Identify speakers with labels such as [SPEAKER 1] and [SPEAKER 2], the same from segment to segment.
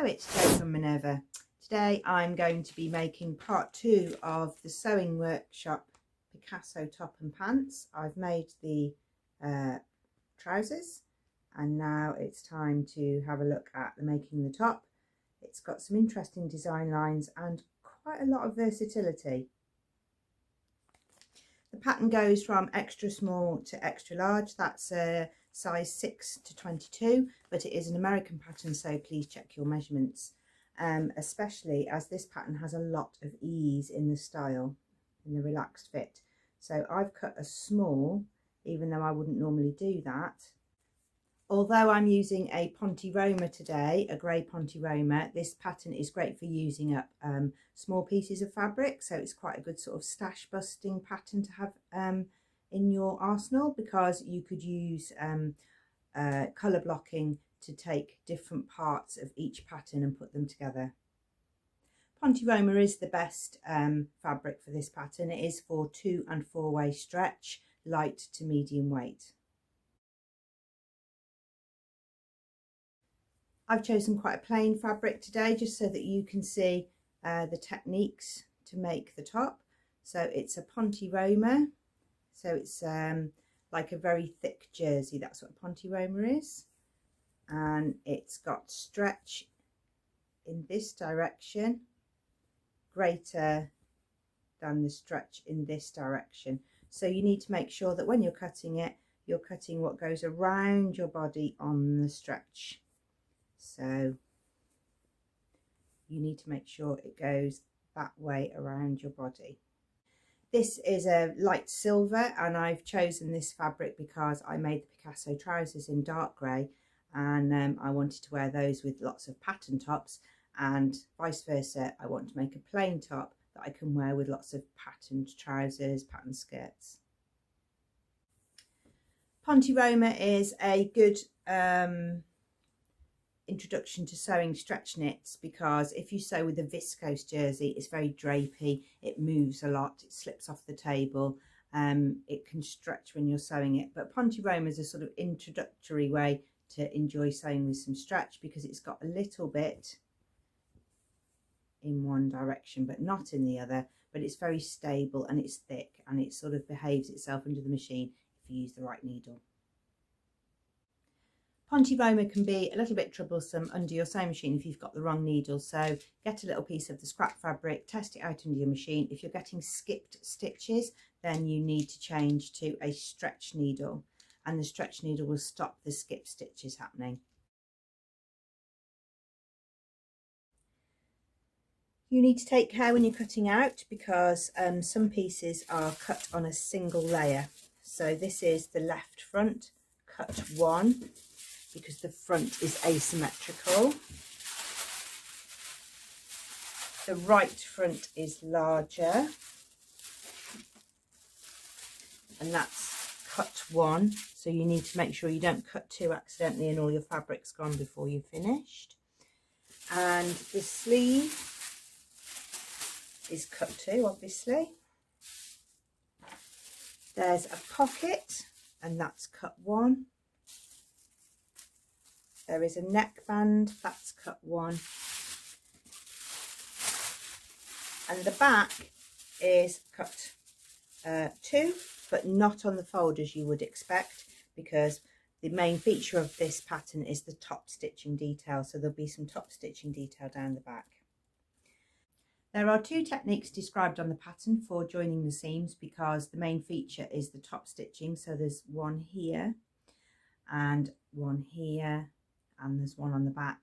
[SPEAKER 1] Hello, it's Jo from Minerva. Today I'm going to be making part 2 of the sewing workshop Picasso top and pants. I've made the trousers and now it's time to have a look at making the top. It's got some interesting design lines and quite a lot of versatility. The pattern goes from extra small to extra large. That's size 6 to 22, but it is an American pattern, so please check your measurements, especially as this pattern has a lot of ease in the style, in the relaxed fit. So I've cut a small, even though I wouldn't normally do that. Although I'm using a Pointe Roma today, a grey Pointe Roma, this pattern is great for using up small pieces of fabric. So it's quite a good sort of stash busting pattern to have in your arsenal, because you could use colour blocking to take different parts of each pattern and put them together. Pointe Roma is the best fabric for this pattern. It is for 2- and 4-way stretch, light to medium weight. I've chosen quite a plain fabric today just so that you can see the techniques to make the top. So it's a Pointe Roma, so it's like a very thick jersey. That's what a Pointe Roma is, and it's got stretch in this direction greater than the stretch in this direction. So you need to make sure that when you're cutting it, you're cutting what goes around your body on the stretch. So you need to make sure it goes that way around your body. This is a light silver, and I've chosen this fabric because I made the Picasso trousers in dark grey, and I wanted to wear those with lots of pattern tops, and vice versa. I want to make a plain top that I can wear with lots of patterned trousers, patterned skirts. Pointe Roma is a good introduction to sewing stretch knits, because if you sew with a viscose jersey, it's very drapey, it moves a lot, it slips off the table, it can stretch when you're sewing it. But Pointe Roma is a sort of introductory way to enjoy sewing with some stretch, because it's got a little bit in one direction but not in the other, but it's very stable and it's thick and it sort of behaves itself under the machine if you use the right needle. Pointe Roma can be a little bit troublesome under your sewing machine if you've got the wrong needle, so get a little piece of the scrap fabric, test it out under your machine. If you're getting skipped stitches, then you need to change to a stretch needle, and the stretch needle will stop the skip stitches happening. You need to take care when you're cutting out, because some pieces are cut on a single layer. So this is the left front, cut 1, because the front is asymmetrical. The right front is larger, and that's cut 1. So you need to make sure you don't cut 2 accidentally and all your fabric's gone before you've finished. And the sleeve is cut 2, obviously. There's a pocket, and that's cut 1. There is a neckband, that's cut 1. And the back is cut 2, but not on the fold as you would expect, because the main feature of this pattern is the top stitching detail. So there'll be some top stitching detail down the back. There are 2 techniques described on the pattern for joining the seams, because the main feature is the top stitching. So there's one here and one here, and there's one on the back,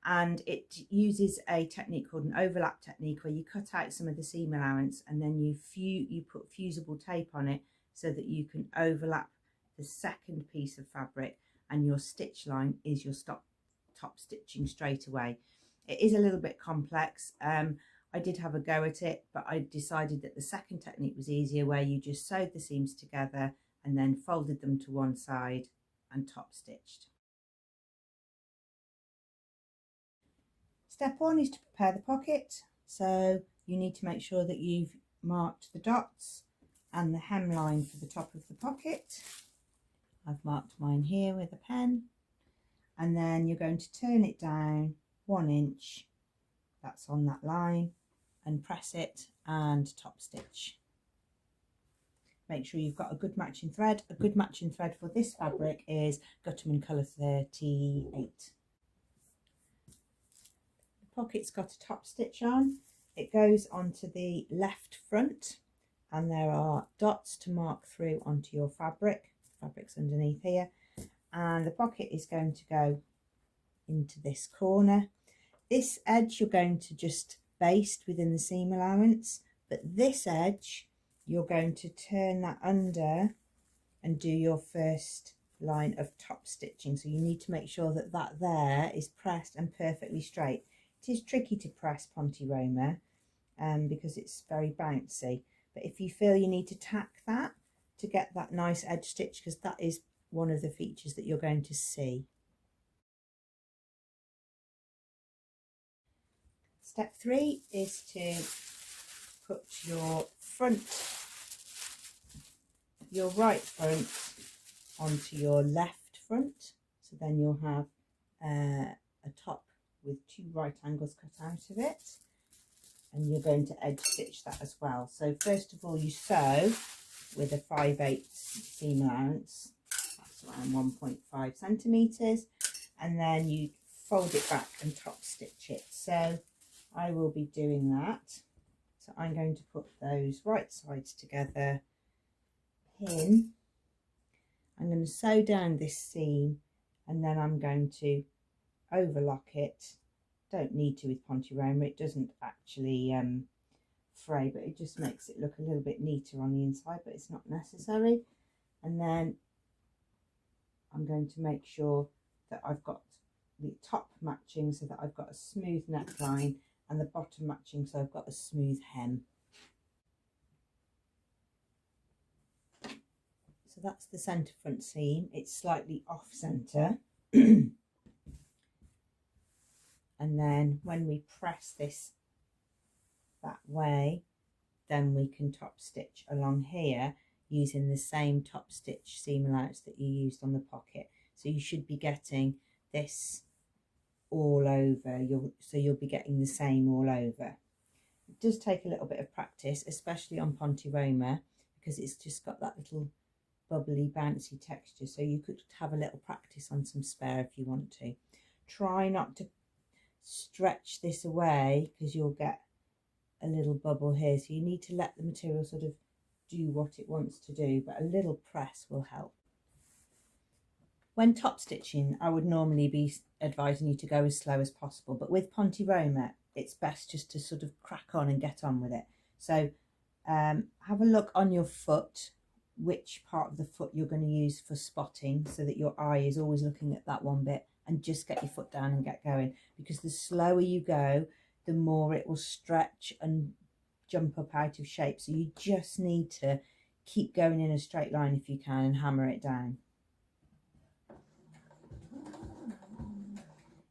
[SPEAKER 1] and it uses a technique called an overlap technique, where you cut out some of the seam allowance and then you put fusible tape on it so that you can overlap the second piece of fabric, and your stitch line is your top stitching straight away. It is a little bit complex. I did have a go at it, but I decided that the second technique was easier, where you just sewed the seams together and then folded them to one side and top stitched. Step 1 is to prepare the pocket. So you need to make sure that you've marked the dots and the hemline for the top of the pocket. I've marked mine here with a pen, and then you're going to turn it down 1 inch that's on that line and press it and top stitch. Make sure you've got a good matching thread. A good matching thread for this fabric is Gutterman colour 38. The pocket's got a top stitch on. It goes onto the left front and there are dots to mark through onto your fabric. The fabric's underneath here, and the pocket is going to go into this corner. This edge you're going to just baste within the seam allowance, but this edge you're going to turn that under and do your first line of top stitching. So you need to make sure that that there is pressed and perfectly straight. It is tricky to press Pointe Roma because it's very bouncy, but if you feel you need to tack that to get that nice edge stitch, because that is one of the features that you're going to see. Step 3 is to put your right front onto your left front. So then you'll have a top with 2 right angles cut out of it, and you're going to edge stitch that as well. So first of all, you sew with a 5/8 seam allowance, that's around 1.5 centimeters, and then you fold it back and top stitch it. So I will be doing that. So I'm going to put those right sides together, pin. I'm going to sew down this seam, and then I'm going to overlock it. Don't need to with Pointe Roma, it doesn't actually fray, but it just makes it look a little bit neater on the inside, but it's not necessary. And then I'm going to make sure that I've got the top matching so that I've got a smooth neckline, and the bottom matching so I've got a smooth hem. So that's the centre front seam. It's slightly off centre. And then when we press this that way, then we can top stitch along here using the same top stitch seam allowance that you used on the pocket. So you should be getting this all over, so you'll be getting the same all over. It does take a little bit of practice, especially on Pointe Roma, because it's just got that little bubbly bouncy texture, so you could have a little practice on some spare if you want to. Try not to stretch this away because you'll get a little bubble here, so you need to let the material sort of do what it wants to do, but a little press will help. When top stitching, I would normally be advising you to go as slow as possible, but with Pointe Roma it's best just to sort of crack on and get on with it. So have a look on your foot, which part of the foot you're going to use for spotting, so that your eye is always looking at that one bit, and just get your foot down and get going, because the slower you go, the more it will stretch and jump up out of shape. So you just need to keep going in a straight line if you can and hammer it down.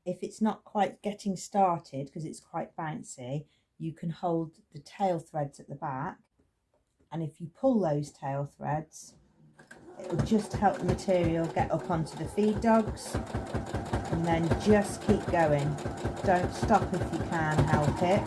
[SPEAKER 1] If it's not quite getting started because it's quite bouncy, you can hold the tail threads at the back, and if you pull those tail threads, it will just help the material get up onto the feed dogs, and then just keep going. Don't stop if you can help it.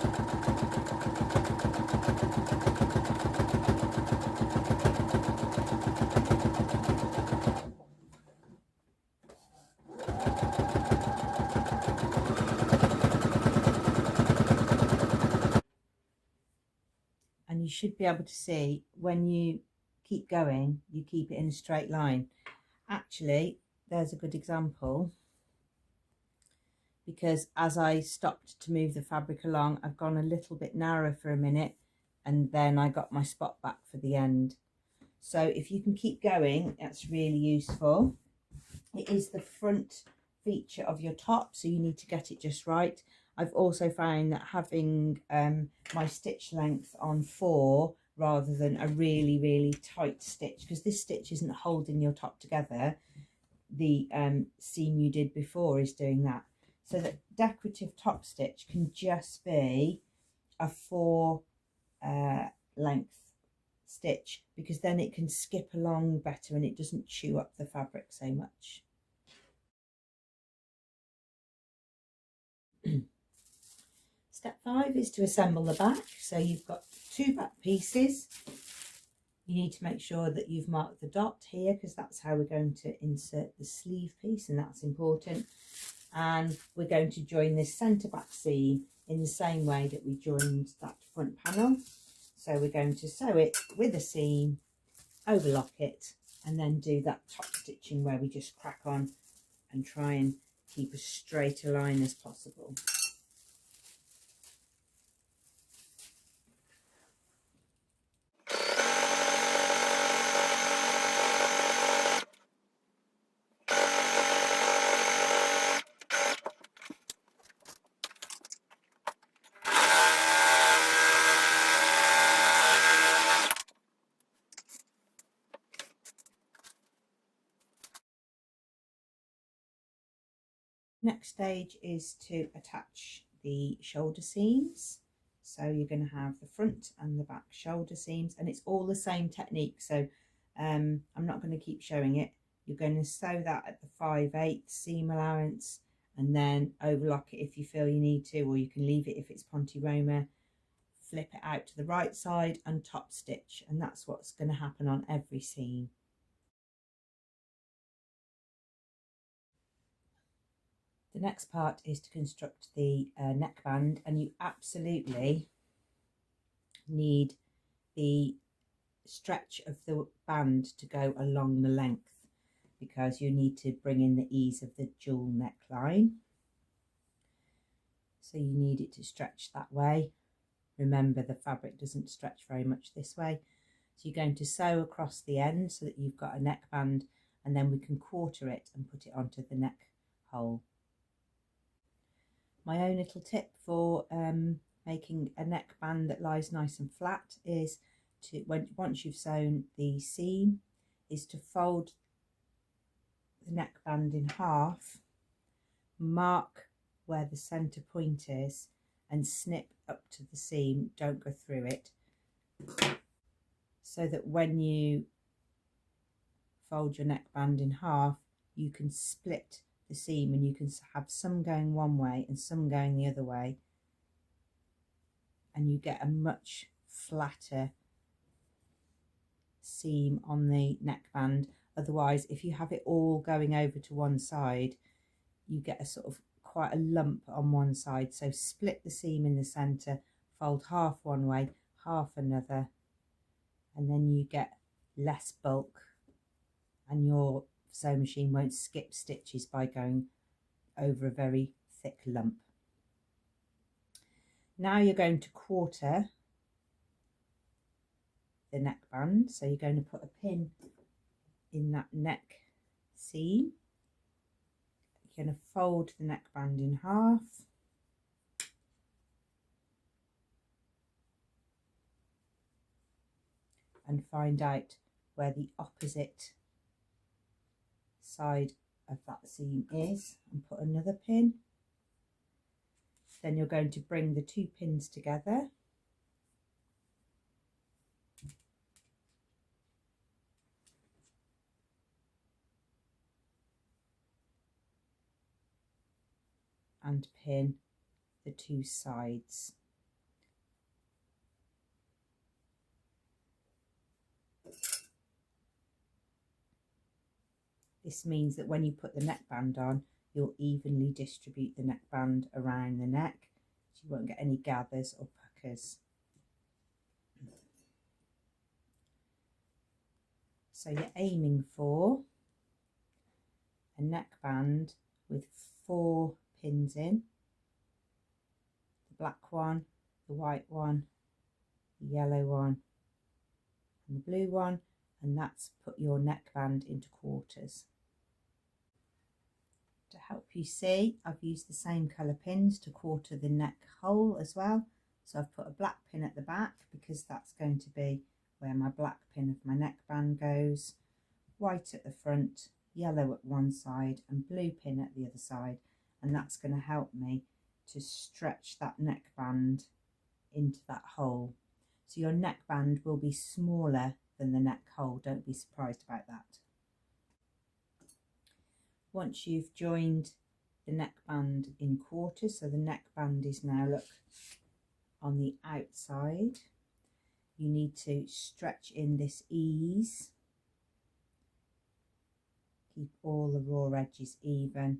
[SPEAKER 1] And you should be able to see when you keep going, you keep it in a straight line. Actually, there's a good example, because as I stopped to move the fabric along, I've gone a little bit narrow for a minute, and then I got my spot back for the end. So if you can keep going, that's really useful. It is the front feature of your top, so you need to get it just right. I've also found that having my stitch length on 4 rather than a really tight stitch, because this stitch isn't holding your top together, the seam you did before is doing that. So that decorative top stitch can just be a 4 length stitch, because then it can skip along better and it doesn't chew up the fabric so much. Step 5 is to assemble the back. So you've got 2 back pieces. You need to make sure that you've marked the dot here because that's how we're going to insert the sleeve piece, and that's important. And we're going to join this centre back seam in the same way that we joined that front panel. So we're going to sew it with a seam, overlock it, and then do that top stitching where we just crack on and try and keep as straight a line as possible. Next stage is to attach the shoulder seams. So you're going to have the front and the back shoulder seams, and it's all the same technique. So I'm not going to keep showing it. You're going to sew that at the 5/8 seam allowance and then overlock it if you feel you need to, or you can leave it if it's Pointe Roma. Flip it out to the right side and top stitch, and that's what's going to happen on every seam. The next part is to construct the neckband, and you absolutely need the stretch of the band to go along the length because you need to bring in the ease of the dual neckline. So you need it to stretch that way. Remember, the fabric doesn't stretch very much this way. So you're going to sew across the end so that you've got a neckband, and then we can quarter it and put it onto the neck hole. My own little tip for making a neckband that lies nice and flat is to, once you've sewn the seam, is to fold the neckband in half, mark where the centre point is, and snip up to the seam. Don't go through it, so that when you fold your neckband in half, you can split the seam and you can have some going one way and some going the other way, and you get a much flatter seam on the neckband. Otherwise, if you have it all going over to one side, you get a sort of quite a lump on one side. So split the seam in the centre, fold half one way, half another, and then you get less bulk, and your sewing machine won't skip stitches by going over a very thick lump. Now you're going to quarter the neckband, so you're going to put a pin in that neck seam. You're going to fold the neckband in half, and find out where the opposite side of that seam is and put another pin. Then you're going to bring the 2 pins together and pin the 2 sides. This means that when you put the neckband on, you'll evenly distribute the neckband around the neck, so you won't get any gathers or puckers. So you're aiming for a neckband with 4 pins in: the black one, the white one, the yellow one, and the blue one, and that's put your neckband into quarters. To help you see, I've used the same colour pins to quarter the neck hole as well. So I've put a black pin at the back because that's going to be where my black pin of my neckband goes, white at the front, yellow at one side and blue pin at the other side, and that's going to help me to stretch that neckband into that hole. So your neckband will be smaller than the neck hole, don't be surprised about that. Once you've joined the neckband in quarters. So the neckband is now, look, on the outside. You need to stretch in this ease. Keep all the raw edges even.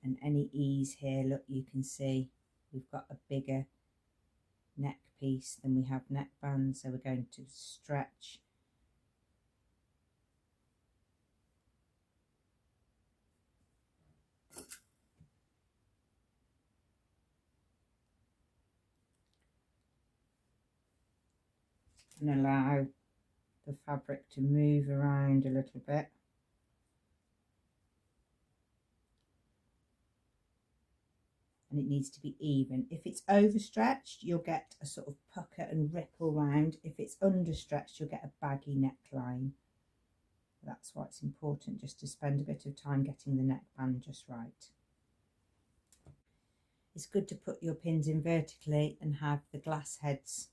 [SPEAKER 1] And any ease here, look, you can see we've got a bigger neck piece than we have neckband, so we're going to stretch. And allow the fabric to move around a little bit. And it needs to be even. If it's overstretched, you'll get a sort of pucker and ripple round. If it's understretched, you'll get a baggy neckline. That's why it's important just to spend a bit of time getting the neckband just right. It's good to put your pins in vertically and have the glass heads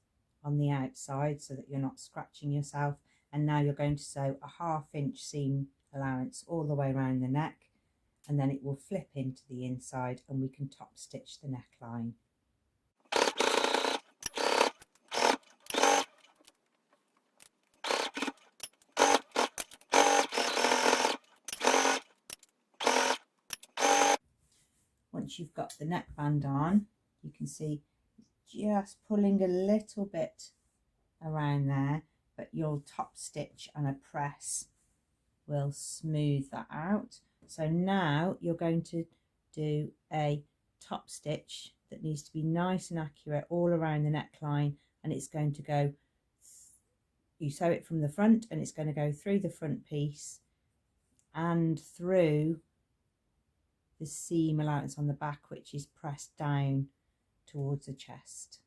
[SPEAKER 1] on the outside so that you're not scratching yourself. And now you're going to sew a 1/2 inch seam allowance all the way around the neck, and then it will flip into the inside and we can top stitch the neckline. Once you've got the neckband on, you can see just pulling a little bit around there, but your top stitch and a press will smooth that out. So now you're going to do a top stitch that needs to be nice and accurate all around the neckline, and it's going to go, you sew it from the front and it's going to go through the front piece and through the seam allowance on the back, which is pressed down towards the chest.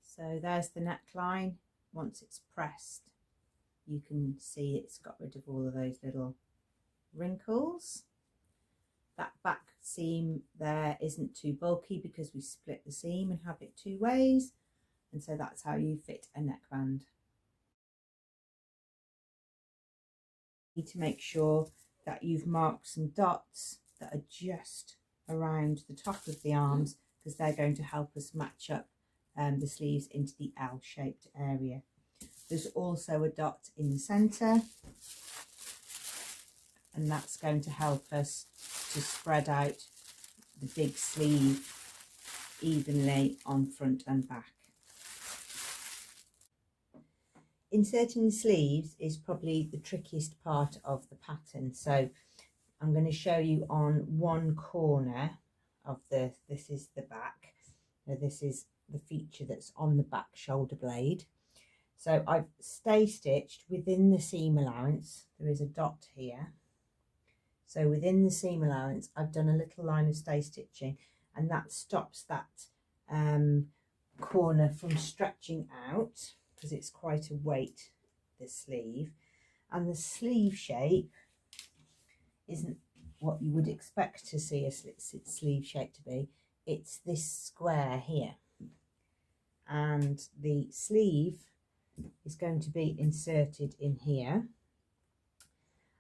[SPEAKER 1] So there's the neckline. Once it's pressed, you can see it's got rid of all of those little wrinkles. That back seam there isn't too bulky because we split the seam and have it 2 ways, and so that's how you fit a neckband. You need to make sure that you've marked some dots that are just around the top of the arms, because they're going to help us match up the sleeves into the L-shaped area. There's also a dot in the centre, and that's going to help us to spread out the big sleeve evenly on front and back. Inserting the sleeves is probably the trickiest part of the pattern, so I'm going to show you on one corner of this is the back. Now this is the feature that's on the back shoulder blade. So I've stay stitched within the seam allowance. There is a dot here. So within the seam allowance, I've done a little line of stay stitching, and that stops that corner from stretching out, because it's quite a weight, this sleeve. And the sleeve shape isn't what you would expect to see a sleeve shape to be. It's this square here, and the sleeve is going to be inserted in here,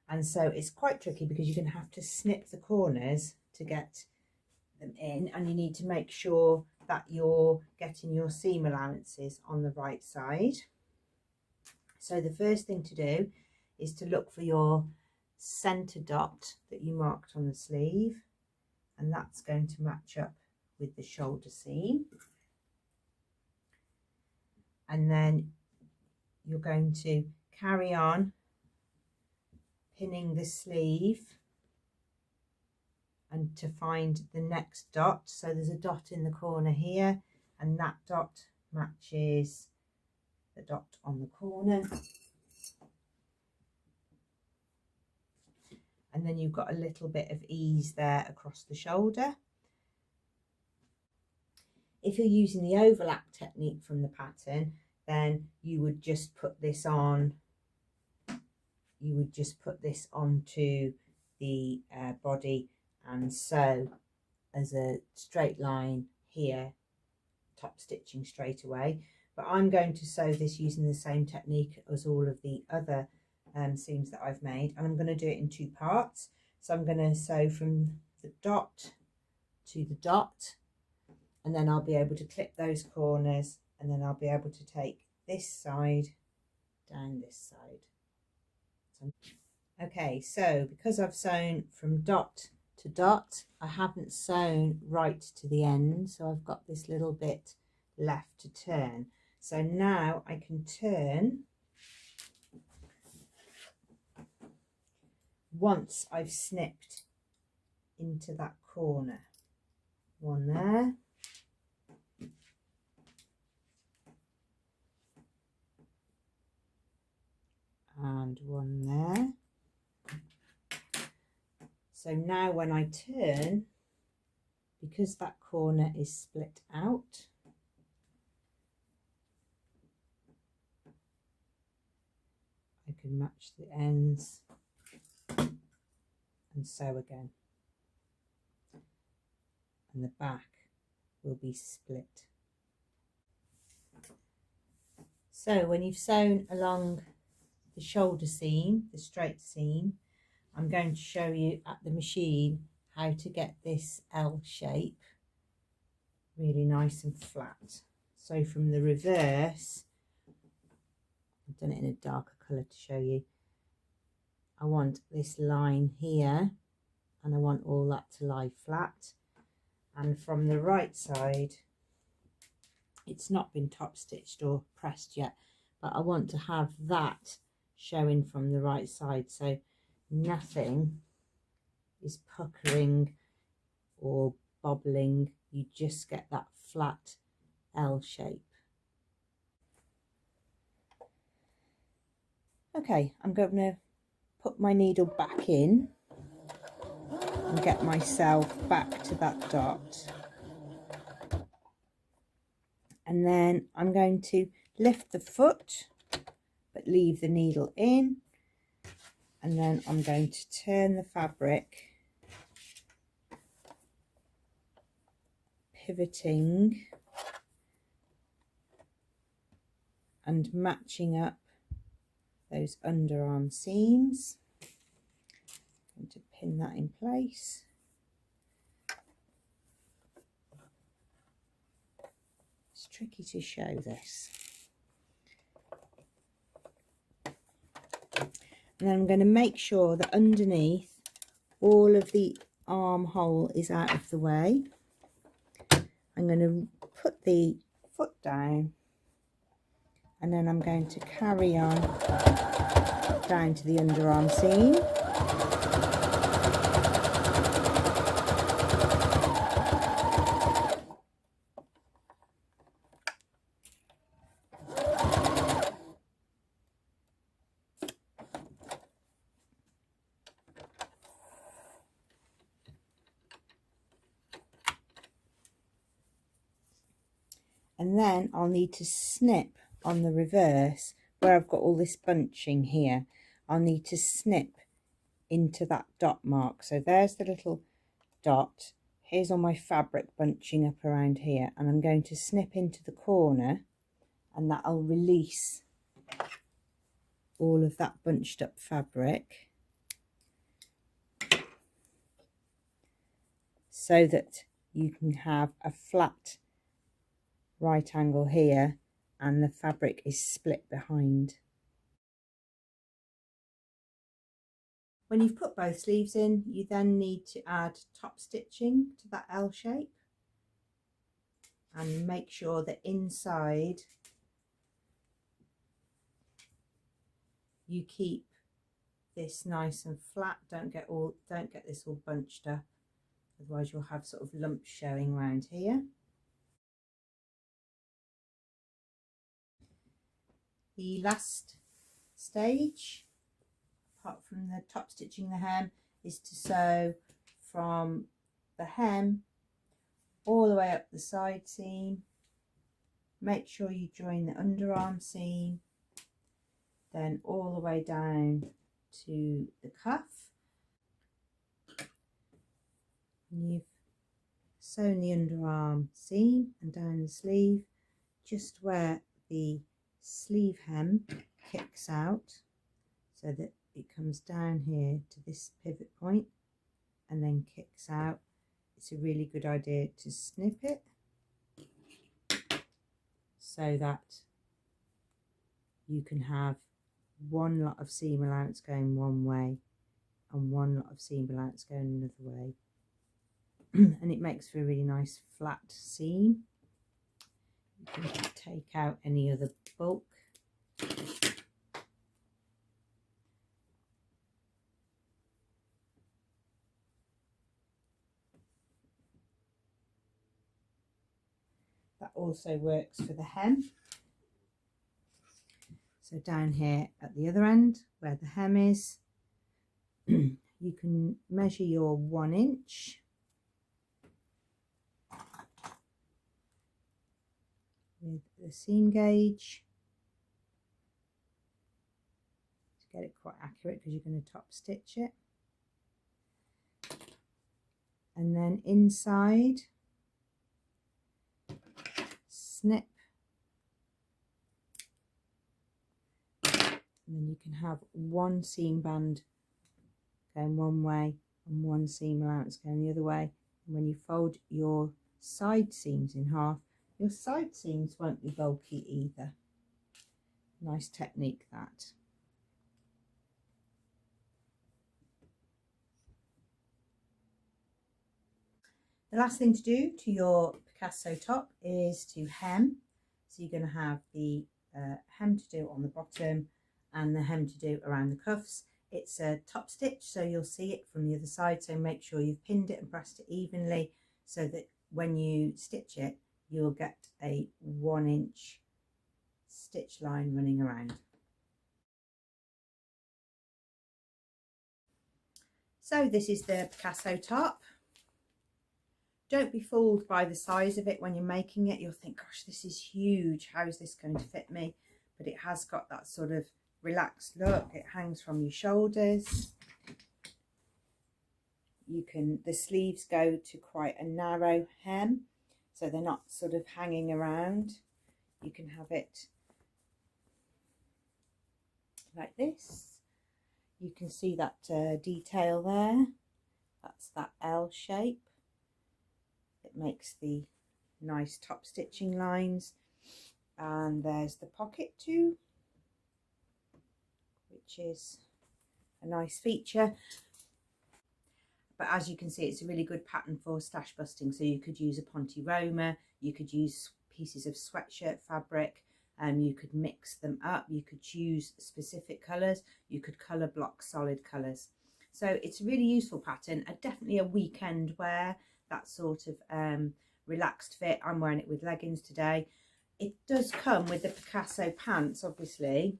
[SPEAKER 1] and so it's quite tricky because you're going to have to snip the corners to get them in, and you need to make sure that you're getting your seam allowances on the right side. So the first thing to do is to look for your center dot that you marked on the sleeve, and that's going to match up with the shoulder seam. And then you're going to carry on pinning the sleeve and to find the next dot. So there's a dot in the corner here, and that dot matches the dot on the corner. And then you've got a little bit of ease there across the shoulder. If you're using the overlap technique from the pattern, then you would just put this on, onto the body and sew as a straight line here, top stitching straight away. but I'm going to sew this using the same technique as all of the other seams that I've made, and I'm going to do it in 2 parts. So I'm going to sew from the dot to the dot, and then I'll be able to clip those corners, and then I'll be able to take this side down this side. Okay, so because I've sewn from dot to dot, I haven't sewn right to the end, so I've got this little bit left to turn. So now I can turn once I've snipped into that corner. One there, and one there. So now when I turn, because that corner is split out, I can match the ends and sew again, and the back will be split. So when you've sewn along the shoulder seam, the straight seam, I'm going to show you at the machine how to get this L shape really nice and flat. So from the reverse, I've done it in a darker colour to show you, I want this line here, and I want all that to lie flat. And from the right side, it's not been top stitched or pressed yet, but I want to have that showing from the right side, so nothing is puckering or bobbling. You just get that flat L shape. Okay, I'm going to put my needle back in and get myself back to that dot, and then I'm going to lift the foot but leave the needle in, and then I'm going to turn the fabric, pivoting and matching up those underarm seams. I'm going to pin that in place. It's tricky to show this. And then I'm going to make sure that underneath all of the armhole is out of the way. I'm going to put the foot down, and then I'm going to carry on down to the underarm seam. And then I'll need to snip on the reverse where I've got all this bunching here. I'll need to snip into that dot mark. So there's the little dot. Here's all my fabric bunching up around here, and I'm going to snip into the corner, and that'll release all of that bunched up fabric, so that you can have a flat right angle here and the fabric is split behind. When you've put both sleeves in, you then need to add top stitching to that L shape, and make sure that inside you keep this nice and flat. Don't get this all bunched up, otherwise you'll have sort of lumps showing around here. The last stage, apart from the top stitching the hem, is to sew from the hem all the way up the side seam. Make sure you join the underarm seam, then all the way down to the cuff. And you've sewn the underarm seam and down the sleeve, just where the sleeve hem kicks out so that it comes down here to this pivot point and then kicks out, it's a really good idea to snip it so that you can have one lot of seam allowance going one way and one lot of seam allowance going another way. And it makes for a really nice flat seam. You can take out any other bulk. That also works for the hem. So down here at the other end where the hem is, you can measure your 1 inch with the seam gauge to get it quite accurate, because you're going to top stitch it. And then inside, snip, and then you can have one seam band going one way and one seam allowance going the other way. And when you fold your side seams in half, your side seams won't be bulky either. Nice technique that. The last thing to do to your Picasso top is to hem. So you're going to have the hem to do on the bottom and the hem to do around the cuffs. It's a top stitch, so you'll see it from the other side, so make sure you've pinned it and pressed it evenly so that when you stitch it, you'll get a 1 inch stitch line running around. So this is the Picasso top. Don't be fooled by the size of it when you're making it. You'll think, gosh, this is huge, how is this going to fit me? But it has got that sort of relaxed look. It hangs from your shoulders. The sleeves go to quite a narrow hem, so they're not sort of hanging around. You can have it like this. You can see that detail there. That's that L shape. It makes the nice top stitching lines. And there's the pocket too, which is a nice feature. But as you can see, it's a really good pattern for stash busting. So you could use a Pointe Roma, you could use pieces of sweatshirt fabric, you could mix them up, you could choose specific colours, you could colour block solid colours. So it's a really useful pattern, definitely a weekend wear, that sort of relaxed fit. I'm wearing it with leggings today. It does come with the Picasso pants, obviously,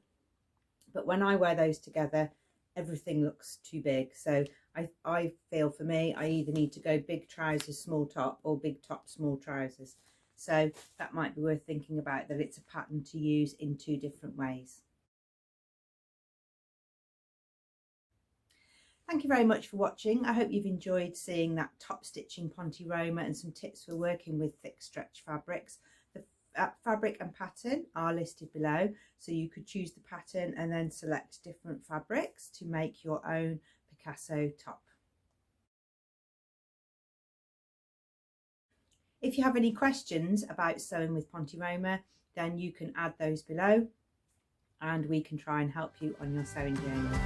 [SPEAKER 1] but when I wear those together, everything looks too big. So I feel, for me, I either need to go big trousers, small top, or big top, small trousers. So that might be worth thinking about, that it's a pattern to use in 2 different ways. Thank you very much for watching. I hope you've enjoyed seeing that top stitching Pointe Roma and some tips for working with thick stretch fabrics. The fabric and pattern are listed below, so you could choose the pattern and then select different fabrics to make your own Picasso top. If you have any questions about sewing with Pointe Roma, then you can add those below and we can try and help you on your sewing journey.